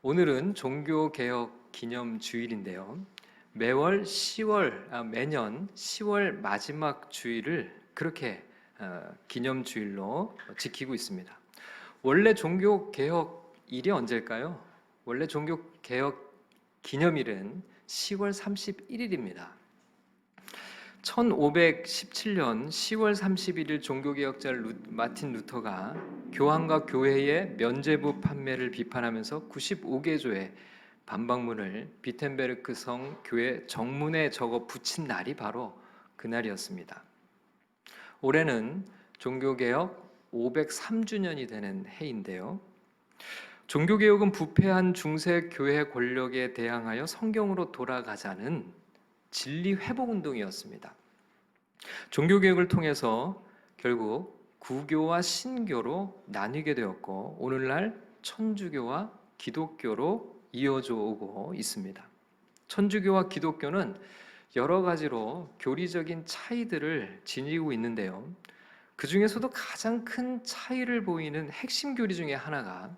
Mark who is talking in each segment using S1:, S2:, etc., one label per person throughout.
S1: 오늘은 종교개혁 기념주일인데요. 매년 10월 마지막 주일을 그렇게 기념주일로 지키고 있습니다. 원래 종교개혁일이 언제일까요? 원래 종교개혁 기념일은 10월 31일입니다. 1517년 10월 31일 종교개혁자 마틴 루터가 교황과 교회의 면죄부 판매를 비판하면서 95개조의 반박문을 비텐베르크 성 교회 정문에 적어 붙인 날이 바로 그날이었습니다. 올해는 종교개혁 503주년이 되는 해인데요. 종교개혁은 부패한 중세 교회 권력에 대항하여 성경으로 돌아가자는 진리 회복 운동이었습니다. 종교개혁을 통해서 결국 구교와 신교로 나뉘게 되었고 오늘날 천주교와 기독교로 이어져 오고 있습니다. 천주교와 기독교는 여러 가지로 교리적인 차이들을 지니고 있는데요. 그 중에서도 가장 큰 차이를 보이는 핵심 교리 중에 하나가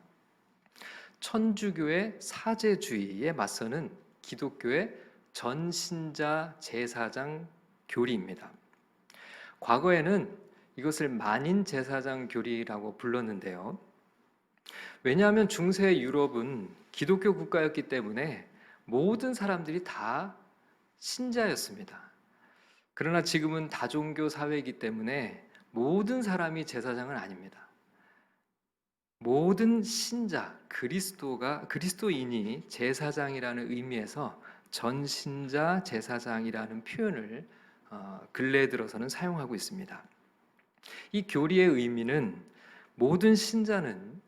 S1: 천주교의 사제주의에 맞서는 기독교의 전신자 제사장 교리입니다. 과거에는 이것을 만인 제사장 교리라고 불렀는데요. 왜냐하면 중세 유럽은 기독교 국가였기 때문에 모든 사람들이 다 신자였습니다. 그러나 지금은 다종교 사회이기 때문에 모든 사람이 제사장은 아닙니다. 모든 신자, 그리스도인이 제사장이라는 의미에서 전신자 제사장이라는 표현을 근래에 들어서는 사용하고 있습니다. 이 교리의 의미는 모든 신자는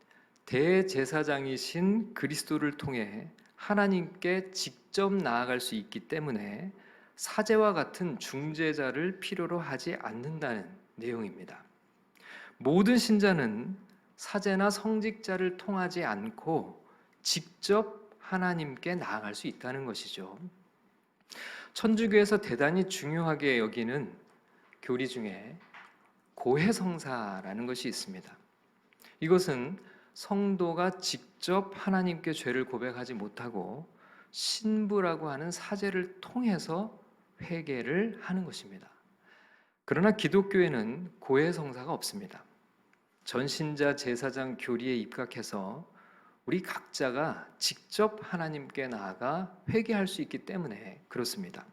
S1: 대제사장이신 그리스도를 통해 하나님께 직접 나아갈 수 있기 때문에 사제와 같은 중재자를 필요로 하지 않는다는 내용입니다. 모든 신자는 사제나 성직자를 통하지 않고 직접 하나님께 나아갈 수 있다는 것이죠. 천주교에서 대단히 중요하게 여기는 교리 중에 고해성사라는 것이 있습니다. 이것은 성도가 직접 하나님께 죄를 고백하지 못하고 신부라고 하는 사제를 통해서 회개를 하는 것입니다. 그러나 기독교에는 고해성사가 없습니다. 전신자 제사장 교리에 입각해서 우리 각자가 직접 하나님께 나아가 회개할 수 있기 때문에 그렇습니다.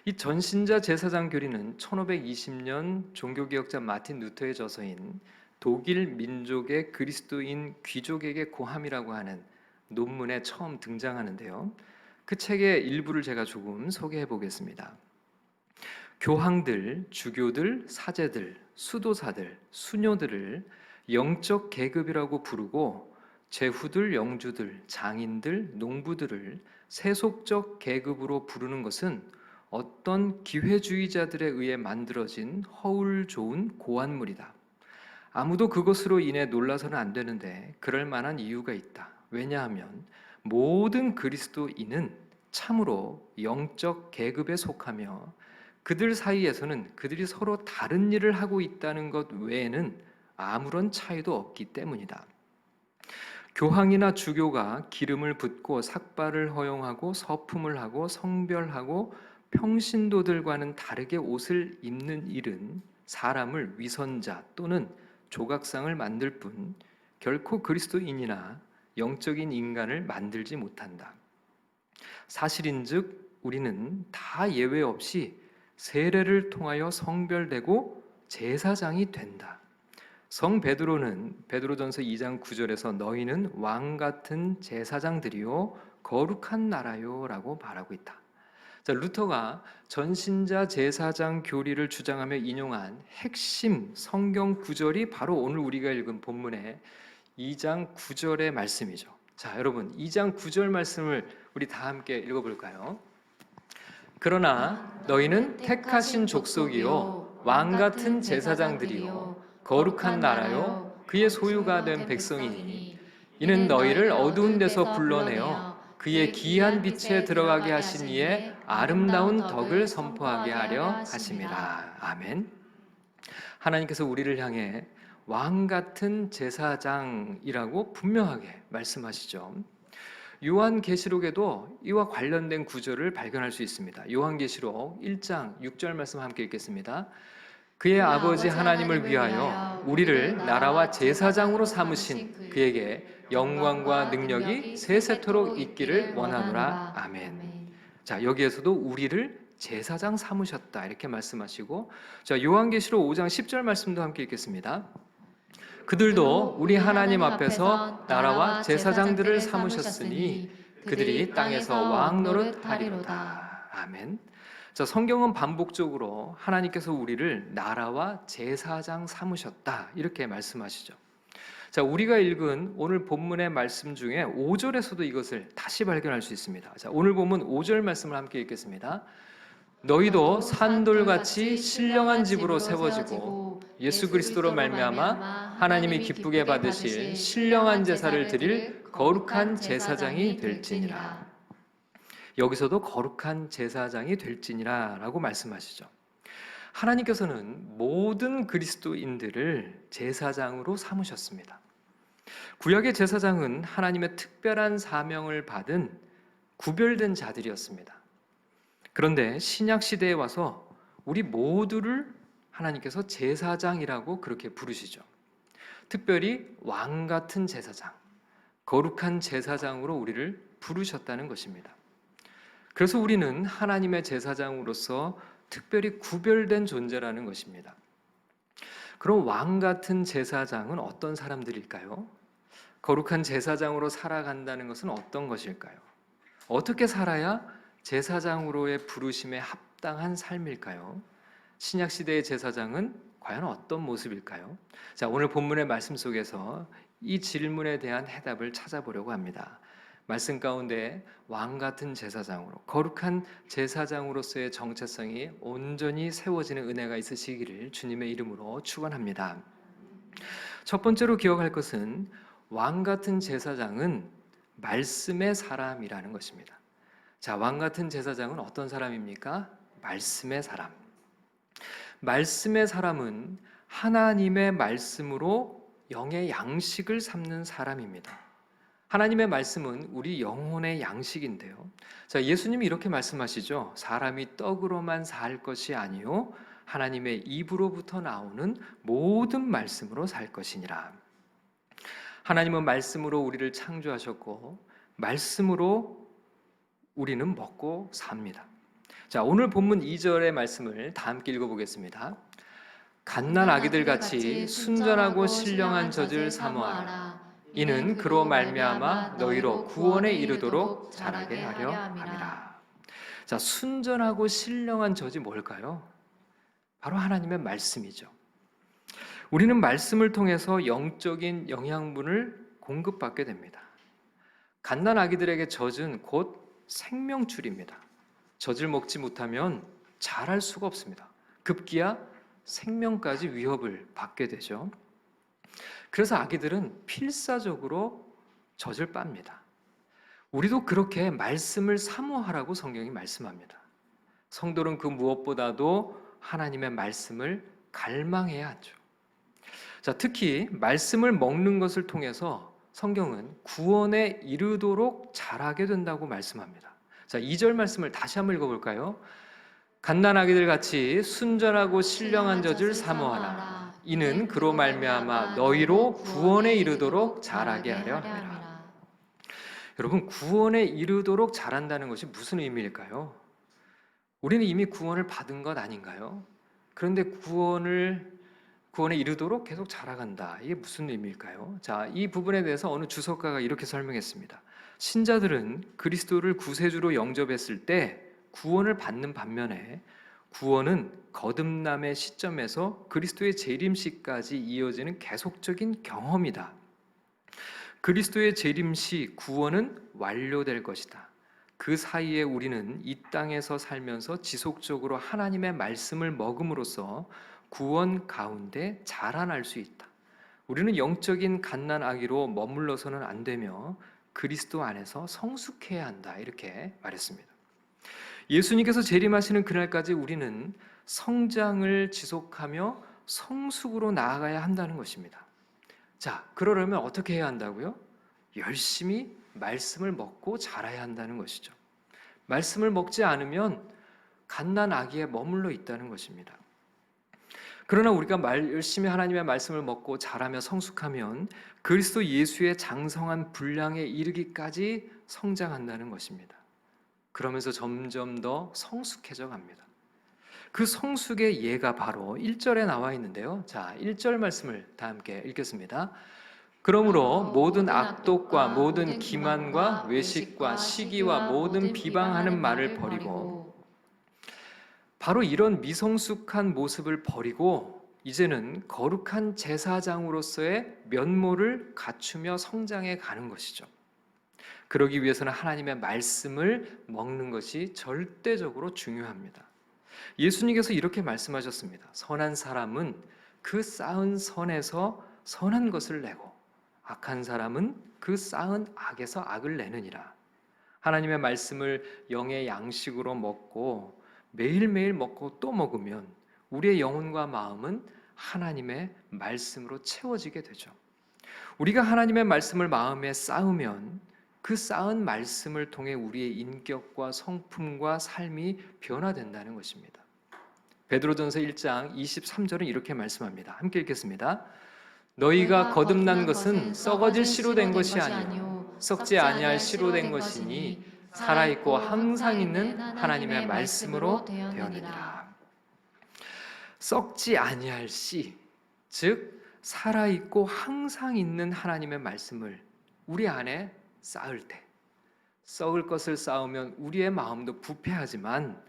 S1: 이 전신자 제사장 교리는 1520년 종교개혁자 마틴 루터의 저서인 독일 민족의 그리스도인 귀족에게 고함이라고 하는 논문에 처음 등장하는데요. 그 책의 일부를 제가 조금 소개해 보겠습니다. 교황들, 주교들, 사제들, 수도사들, 수녀들을 영적 계급이라고 부르고 제후들, 영주들, 장인들, 농부들을 세속적 계급으로 부르는 것은 어떤 기회주의자들에 의해 만들어진 허울 좋은 고안물이다. 아무도 그것으로 인해 놀라서는 안 되는데 그럴 만한 이유가 있다. 왜냐하면 모든 그리스도인은 참으로 영적 계급에 속하며 그들 사이에서는 그들이 서로 다른 일을 하고 있다는 것 외에는 아무런 차이도 없기 때문이다. 교황이나 주교가 기름을 붓고 삭발을 허용하고 서품을 하고 성별하고 평신도들과는 다르게 옷을 입는 일은 사람을 위선자 또는 조각상을 만들 뿐 결코 그리스도인이나 영적인 인간을 만들지 못한다. 사실인즉 우리는 다 예외 없이 세례를 통하여 성별되고 제사장이 된다. 성 베드로는 베드로전서 2장 9절에서 너희는 왕 같은 제사장들이요 거룩한 나라요라고 말하고 있다. 자, 루터가 전신자 제사장 교리를 주장하며 인용한 핵심 성경 구절이 바로 오늘 우리가 읽은 본문의 2장 9절의 말씀이죠. 자, 여러분 2장 9절 말씀을 우리 다 함께 읽어볼까요? 그러나 너희는 택하신 족속이요 왕 같은 제사장들이요 거룩한 나라요 그의 소유가 된 백성이니 이는 너희를 어두운 데서 불러내어 그의 기이한 빛에 들어가게 하신 이의 아름다운 덕을 선포하게 하려 하심이라. 아멘. 하나님께서 우리를 향해 왕 같은 제사장이라고 분명하게 말씀하시죠. 요한계시록에도 이와 관련된 구절을 발견할 수 있습니다. 요한계시록 1장 6절 말씀 함께 읽겠습니다. 그의 아버지 하나님을 위하여 우리를 나라와 제사장으로 삼으신 그에게 영광과 능력이 세세토록 있기를 원하노라. 아멘. 자, 여기에서도 우리를 제사장 삼으셨다 이렇게 말씀하시고, 자, 요한계시록 5장 10절 말씀도 함께 읽겠습니다. 그들도 우리 하나님 앞에서 나라와 제사장들을 삼으셨으니 그들이 땅에서 왕 노릇하리로다. 아멘. 자, 성경은 반복적으로 하나님께서 우리를 나라와 제사장 삼으셨다 이렇게 말씀하시죠. 자, 우리가 읽은 오늘 본문의 말씀 중에 5절에서도 이것을 다시 발견할 수 있습니다. 자, 오늘 본문 5절 말씀을 함께 읽겠습니다. 너희도 산돌같이 신령한 집으로 세워지고 예수 그리스도로 말미암아 하나님이 기쁘게 받으실 신령한 제사를 드릴 거룩한 제사장이 될지니라. 여기서도 거룩한 제사장이 될지니라 라고 말씀하시죠. 하나님께서는 모든 그리스도인들을 제사장으로 삼으셨습니다. 구약의 제사장은 하나님의 특별한 사명을 받은 구별된 자들이었습니다. 그런데 신약 시대에 와서 우리 모두를 하나님께서 제사장이라고 그렇게 부르시죠. 특별히 왕 같은 제사장, 거룩한 제사장으로 우리를 부르셨다는 것입니다. 그래서 우리는 하나님의 제사장으로서 특별히 구별된 존재라는 것입니다. 그럼 왕 같은 제사장은 어떤 사람들일까요? 거룩한 제사장으로 살아간다는 것은 어떤 것일까요? 어떻게 살아야 제사장으로의 부르심에 합당한 삶일까요? 신약 시대의 제사장은 과연 어떤 모습일까요? 자, 오늘 본문의 말씀 속에서 이 질문에 대한 해답을 찾아보려고 합니다. 말씀 가운데 왕 같은 제사장으로, 거룩한 제사장으로서의 정체성이 온전히 세워지는 은혜가 있으시기를 주님의 이름으로 축원합니다. 첫 번째로 기억할 것은 왕 같은 제사장은 말씀의 사람이라는 것입니다. 자, 왕 같은 제사장은 어떤 사람입니까? 말씀의 사람. 말씀의 사람은 하나님의 말씀으로 영의 양식을 삼는 사람입니다. 하나님의 말씀은 우리 영혼의 양식인데요. 자, 예수님이 이렇게 말씀하시죠. 사람이 떡으로만 살 것이 아니요 하나님의 입으로부터 나오는 모든 말씀으로 살 것이니라. 하나님은 말씀으로 우리를 창조하셨고 말씀으로 우리는 먹고 삽니다. 자, 오늘 본문 2절의 말씀을 다 함께 읽어보겠습니다. 갓난 아기들 같이 순전하고 신령한 젖을 사모하라. 이는 그로 말미암아 너희로 구원에 이르도록 자라게 하려 함이라. 자, 순전하고 신령한 젖이 뭘까요? 바로 하나님의 말씀이죠. 우리는 말씀을 통해서 영적인 영양분을 공급받게 됩니다. 갓난 아기들에게 젖은 곧 생명줄입니다. 젖을 먹지 못하면 자랄 수가 없습니다. 급기야 생명까지 위협을 받게 되죠. 그래서 아기들은 필사적으로 젖을 빱니다. 우리도 그렇게 말씀을 사모하라고 성경이 말씀합니다. 성도는 그 무엇보다도 하나님의 말씀을 갈망해야 하죠. 자, 특히 말씀을 먹는 것을 통해서 성경은 구원에 이르도록 자라게 된다고 말씀합니다. 자, 2절 말씀을 다시 한번 읽어볼까요? 갓난 아기들 같이 순전하고 신령한 젖을 사모하라. 이는 그로 말미암아 너희로 구원에 이르도록 자라게 하려 함이라. 여러분, 구원에 이르도록 자란다는 것이 무슨 의미일까요? 우리는 이미 구원을 받은 것 아닌가요? 그런데 구원에 이르도록 계속 자라간다. 이게 무슨 의미일까요? 자, 이 부분에 대해서 어느 주석가가 이렇게 설명했습니다. 신자들은 그리스도를 구세주로 영접했을 때 구원을 받는 반면에 구원은 거듭남의 시점에서 그리스도의 재림시까지 이어지는 계속적인 경험이다. 그리스도의 재림시 구원은 완료될 것이다. 그 사이에 우리는 이 땅에서 살면서 지속적으로 하나님의 말씀을 먹음으로써 구원 가운데 자라날 수 있다. 우리는 영적인 갓난 아기로 머물러서는 안 되며 그리스도 안에서 성숙해야 한다. 이렇게 말했습니다. 예수님께서 재림하시는 그날까지 우리는 성장을 지속하며 성숙으로 나아가야 한다는 것입니다. 자, 그러려면 어떻게 해야 한다고요? 열심히 말씀을 먹고 자라야 한다는 것이죠. 말씀을 먹지 않으면 갓난 아기에 머물러 있다는 것입니다. 그러나 우리가 열심히 하나님의 말씀을 먹고 자라며 성숙하면 그리스도 예수의 장성한 분량에 이르기까지 성장한다는 것입니다. 그러면서 점점 더 성숙해져 갑니다. 그 성숙의 예가 바로 1절에 나와 있는데요. 자, 1절 말씀을 다 함께 읽겠습니다. 그러므로 모든 악독과 모든 기만과 외식과 시기와 모든 비방하는 말을 버리고, 바로 이런 미성숙한 모습을 버리고 이제는 거룩한 제사장으로서의 면모를 갖추며 성장해 가는 것이죠. 그러기 위해서는 하나님의 말씀을 먹는 것이 절대적으로 중요합니다. 예수님께서 이렇게 말씀하셨습니다. 선한 사람은 그 쌓은 선에서 선한 것을 내고 악한 사람은 그 쌓은 악에서 악을 내느니라. 하나님의 말씀을 영의 양식으로 먹고 매일매일 먹고 또 먹으면 우리의 영혼과 마음은 하나님의 말씀으로 채워지게 되죠. 우리가 하나님의 말씀을 마음에 쌓으면 그 쌓은 말씀을 통해 우리의 인격과 성품과 삶이 변화된다는 것입니다. 베드로전서 1장 23절은 이렇게 말씀합니다. 함께 읽겠습니다. 너희가 거듭난 것은 썩어질 씨로 된 것이 아니요 썩지 아니할 씨로 된 것이니 살아있고 항상 있는 하나님의 말씀으로 되었느니라. 썩지 아니할 씨, 즉 살아있고 항상 있는 하나님의 말씀을 우리 안에 쌓을 때, 썩을 것을 쌓으면 우리의 마음도 부패하지만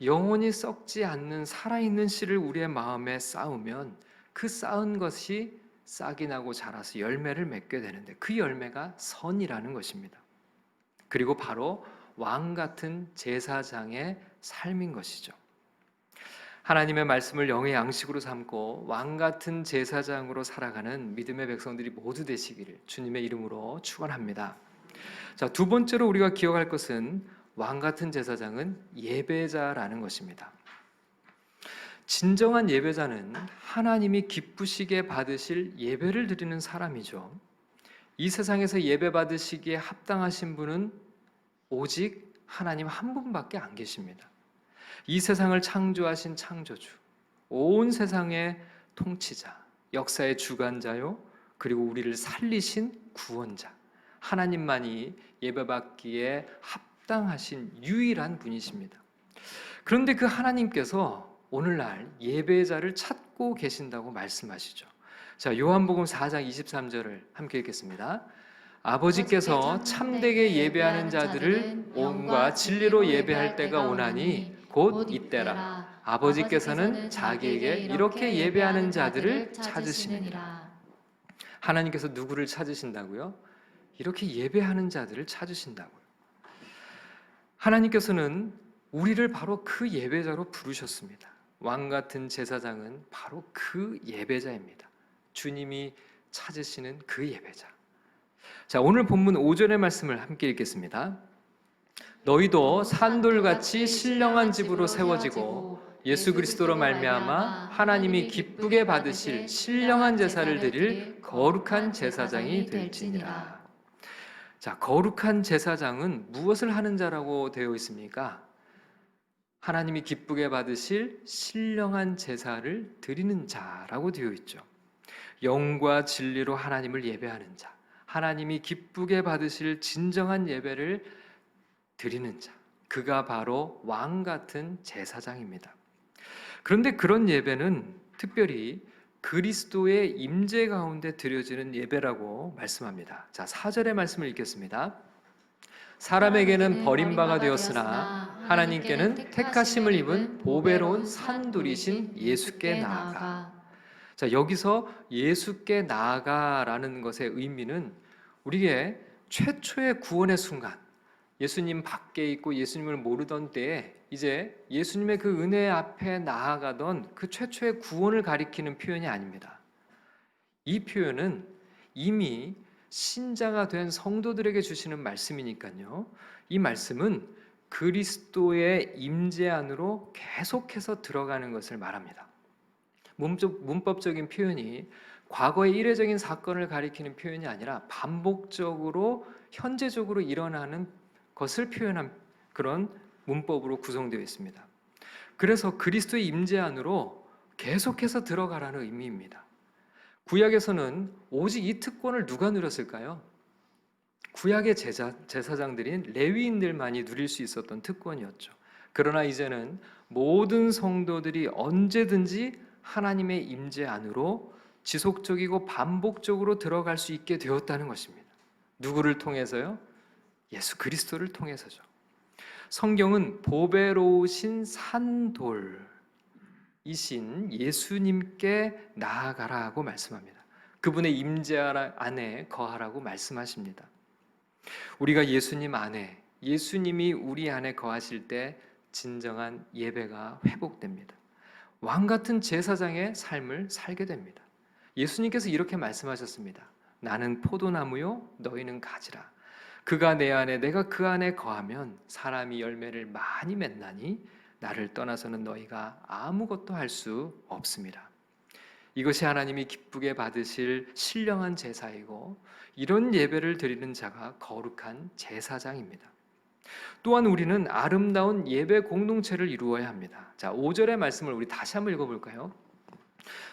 S1: 영원히 썩지 않는 살아있는 씨를 우리의 마음에 쌓으면 그 쌓은 것이 싹이 나고 자라서 열매를 맺게 되는데 그 열매가 선이라는 것입니다. 그리고 바로 왕 같은 제사장의 삶인 것이죠. 하나님의 말씀을 영의 양식으로 삼고 왕 같은 제사장으로 살아가는 믿음의 백성들이 모두 되시기를 주님의 이름으로 축원합니다. 자, 두 번째로 우리가 기억할 것은 왕 같은 제사장은 예배자라는 것입니다. 진정한 예배자는 하나님이 기쁘시게 받으실 예배를 드리는 사람이죠. 이 세상에서 예배 받으시기에 합당하신 분은 오직 하나님 한 분밖에 안 계십니다. 이 세상을 창조하신 창조주, 온 세상의 통치자, 역사의 주관자요, 그리고 우리를 살리신 구원자, 하나님만이 예배받기에 합당하신 유일한 분이십니다. 그런데 그 하나님께서 오늘날 예배자를 찾고 계신다고 말씀하시죠. 자, 요한복음 4장 23절을 함께 읽겠습니다. 아버지께서 참되게 예배하는 자들을 온과 진리로 예배할 때가 오나니 곧 이때라. 아버지께서는 자기에게 이렇게 예배하는 자들을 찾으시느니라. 하나님께서 누구를 찾으신다고요? 이렇게 예배하는 자들을 찾으신다고요. 하나님께서는 우리를 바로 그 예배자로 부르셨습니다. 왕 같은 제사장은 바로 그 예배자입니다. 주님이 찾으시는 그 예배자. 자, 오늘 본문 5절의 말씀을 함께 읽겠습니다. 너희도 산돌같이 신령한 집으로 세워지고 예수 그리스도로 말미암아 하나님이 기쁘게 받으실 신령한 제사를 드릴 거룩한 제사장이 될지니라. 자, 거룩한 제사장은 무엇을 하는 자라고 되어 있습니까? 하나님이 기쁘게 받으실 신령한 제사를 드리는 자라고 되어 있죠. 영과 진리로 하나님을 예배하는 자, 하나님이 기쁘게 받으실 진정한 예배를 드리는 자, 그가 바로 왕 같은 제사장입니다. 그런데 그런 예배는 특별히 그리스도의 임재 가운데 드려지는 예배라고 말씀합니다. 자, 4절의 말씀을 읽겠습니다. 사람에게는 버림바가 되었으나 하나님께는 택하심을 입은 보배로운 산돌이신 예수께 나아가. 자, 여기서 예수께 나아가라는 것의 의미는 우리의 최초의 구원의 순간, 예수님 밖에 있고 예수님을 모르던 때에 이제 예수님의 그 은혜 앞에 나아가던 그 최초의 구원을 가리키는 표현이 아닙니다. 이 표현은 이미 신자가 된 성도들에게 주시는 말씀이니까요. 이 말씀은 그리스도의 임재 안으로 계속해서 들어가는 것을 말합니다. 문법적인 표현이 과거의 이례적인 사건을 가리키는 표현이 아니라 반복적으로 현재적으로 일어나는 것을 표현한 그런 문법으로 구성되어 있습니다. 그래서 그리스도의 임재 안으로 계속해서 들어가라는 의미입니다. 구약에서는 오직 이 특권을 누가 누렸을까요? 구약의 제사장들인 레위인들만이 누릴 수 있었던 특권이었죠. 그러나 이제는 모든 성도들이 언제든지 하나님의 임재 안으로 지속적이고 반복적으로 들어갈 수 있게 되었다는 것입니다. 누구를 통해서요? 예수 그리스도를 통해서죠. 성경은 보배로우신 산돌이신 예수님께 나아가라고 말씀합니다. 그분의 임재 안에 거하라고 말씀하십니다. 우리가 예수님 안에, 예수님이 우리 안에 거하실 때 진정한 예배가 회복됩니다. 왕 같은 제사장의 삶을 살게 됩니다. 예수님께서 이렇게 말씀하셨습니다. 나는 포도나무요, 너희는 가지라. 그가 내 안에, 내가 그 안에 거하면 사람이 열매를 많이 맺나니 나를 떠나서는 너희가 아무것도 할 수 없습니다. 이것이 하나님이 기쁘게 받으실 신령한 제사이고, 이런 예배를 드리는 자가 거룩한 제사장입니다. 또한 우리는 아름다운 예배 공동체를 이루어야 합니다. 자, 5절의 말씀을 우리 다시 한번 읽어볼까요?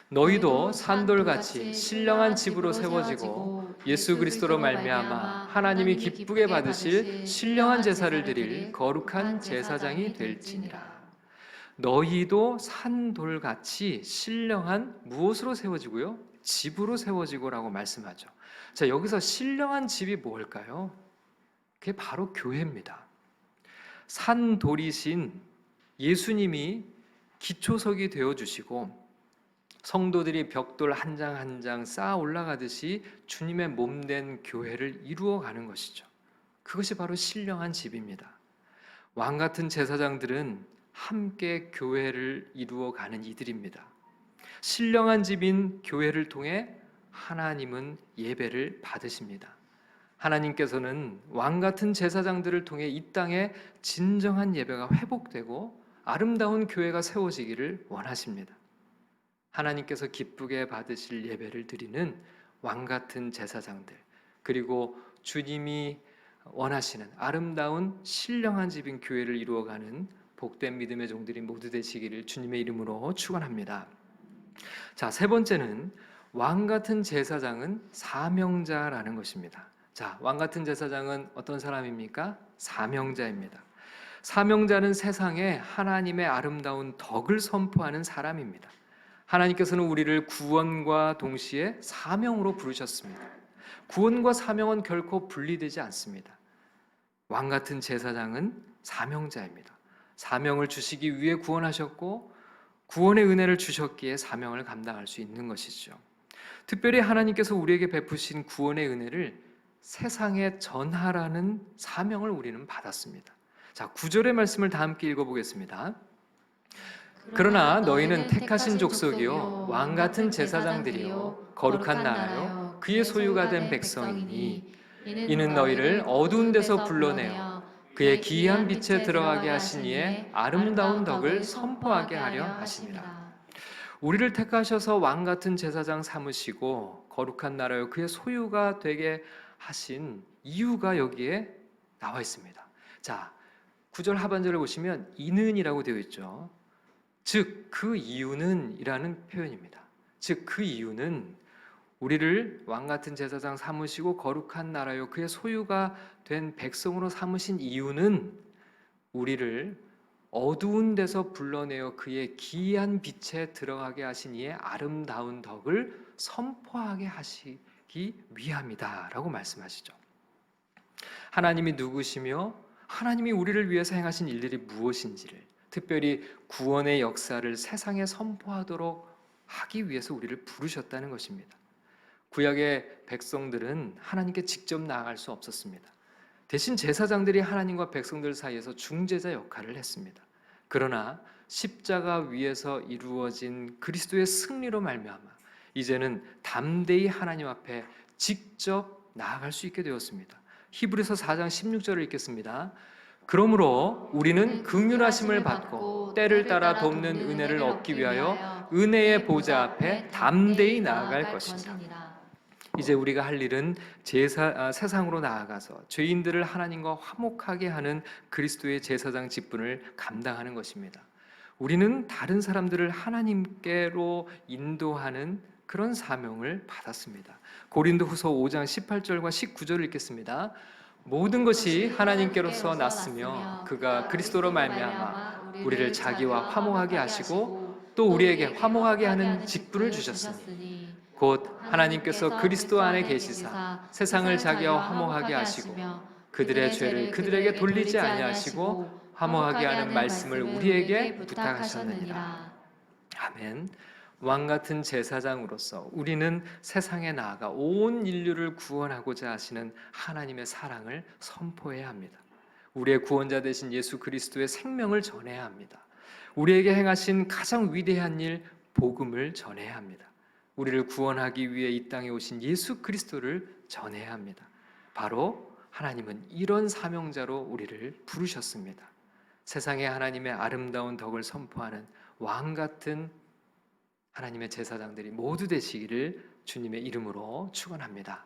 S1: 너희도 산돌같이 신령한 집으로 세워지고 예수 그리스도로 말미암아 하나님이 기쁘게 받으실 신령한 제사를 드릴 거룩한 제사장이 될지니라. 너희도 산돌같이 신령한 무엇으로 세워지고요? 집으로 세워지고라고 말씀하죠. 자, 여기서 신령한 집이 뭘까요? 그게 바로 교회입니다. 산돌이신 예수님이 기초석이 되어주시고 성도들이 벽돌 한 장 한 장 쌓아 올라가듯이 주님의 몸된 교회를 이루어가는 것이죠. 그것이 바로 신령한 집입니다. 왕 같은 제사장들은 함께 교회를 이루어가는 이들입니다. 신령한 집인 교회를 통해 하나님은 예배를 받으십니다. 하나님께서는 왕 같은 제사장들을 통해 이 땅에 진정한 예배가 회복되고 아름다운 교회가 세워지기를 원하십니다. 하나님께서 기쁘게 받으실 예배를 드리는 왕 같은 제사장들, 그리고 주님이 원하시는 아름다운 신령한 집인 교회를 이루어가는 복된 믿음의 종들이 모두 되시기를 주님의 이름으로 축원합니다. 자, 세 번째는 왕 같은 제사장은 사명자라는 것입니다. 자, 왕 같은 제사장은 어떤 사람입니까? 사명자입니다. 사명자는 세상에 하나님의 아름다운 덕을 선포하는 사람입니다. 하나님께서는 우리를 구원과 동시에 사명으로 부르셨습니다. 구원과 사명은 결코 분리되지 않습니다. 왕 같은 제사장은 사명자입니다. 사명을 주시기 위해 구원하셨고 구원의 은혜를 주셨기에 사명을 감당할 수 있는 것이죠. 특별히 하나님께서 우리에게 베푸신 구원의 은혜를 세상에 전하라는 사명을 우리는 받았습니다. 자, 9절의 말씀을 다 함께 읽어보겠습니다. 그러나 너희는 택하신 족속이요 왕 같은 제사장들이요 거룩한 나라요 그의 소유가 된 백성이니 이는 너희를 어두운 데서 불러내어 그의 기이한 빛에 들어가게 하신 이의 아름다운 덕을 선포하게 하려 하심이라. 우리를 택하셔서 왕 같은 제사장 삼으시고 거룩한 나라요 그의 소유가 되게 하신 이유가 여기에 나와 있습니다. 자, 9절 하반절을 보시면 이는이라고 되어 있죠. 즉 그 이유는 이라는 표현입니다. 즉 그 이유는 우리를 왕 같은 제사장 삼으시고 거룩한 나라요 그의 소유가 된 백성으로 삼으신 이유는 우리를 어두운 데서 불러내어 그의 기이한 빛에 들어가게 하신 이의 아름다운 덕을 선포하게 하시기 위함이다 라고 말씀하시죠. 하나님이 누구시며 하나님이 우리를 위해서 행하신 일들이 무엇인지를, 특별히 구원의 역사를 세상에 선포하도록 하기 위해서 우리를 부르셨다는 것입니다. 구약의 백성들은 하나님께 직접 나아갈 수 없었습니다. 대신 제사장들이 하나님과 백성들 사이에서 중재자 역할을 했습니다. 그러나 십자가 위에서 이루어진 그리스도의 승리로 말미암아 이제는 담대히 하나님 앞에 직접 나아갈 수 있게 되었습니다. 히브리서 4장 16절을 읽겠습니다. 그러므로 우리는 긍휼하심을 받고 때를 따라 돕는 은혜를 얻기 위하여 은혜의 보좌 앞에 담대히 나아갈 것이니라. 이제 우리가 할 일은 세상으로 나아가서 죄인들을 하나님과 화목하게 하는 그리스도의 제사장 직분을 감당하는 것입니다. 우리는 다른 사람들을 하나님께로 인도하는 그런 사명을 받았습니다. 고린도후서 5장 18절과 19절을 읽겠습니다. 모든 것이 하나님께로서 났으며 그가 그리스도로 말미암아 우리를 자기와 화목하게 하시고 또 우리에게 화목하게 하는 직분을 주셨으니 곧 하나님께서 그리스도 안에 계시사 세상을 자기와 화목하게 하시고 그들의 죄를 그들에게 돌리지 아니하시고 화목하게 하는 말씀을 우리에게 부탁하셨느니라. 아멘. 왕 같은 제사장으로서 우리는 세상에 나아가 온 인류를 구원하고자 하시는 하나님의 사랑을 선포해야 합니다. 우리의 구원자 되신 예수 그리스도의 생명을 전해야 합니다. 우리에게 행하신 가장 위대한 일, 복음을 전해야 합니다. 우리를 구원하기 위해 이 땅에 오신 예수 그리스도를 전해야 합니다. 바로 하나님은 이런 사명자로 우리를 부르셨습니다. 세상에 하나님의 아름다운 덕을 선포하는 왕 같은 하나님의 제사장들이 모두 되시기를 주님의 이름으로 축원합니다.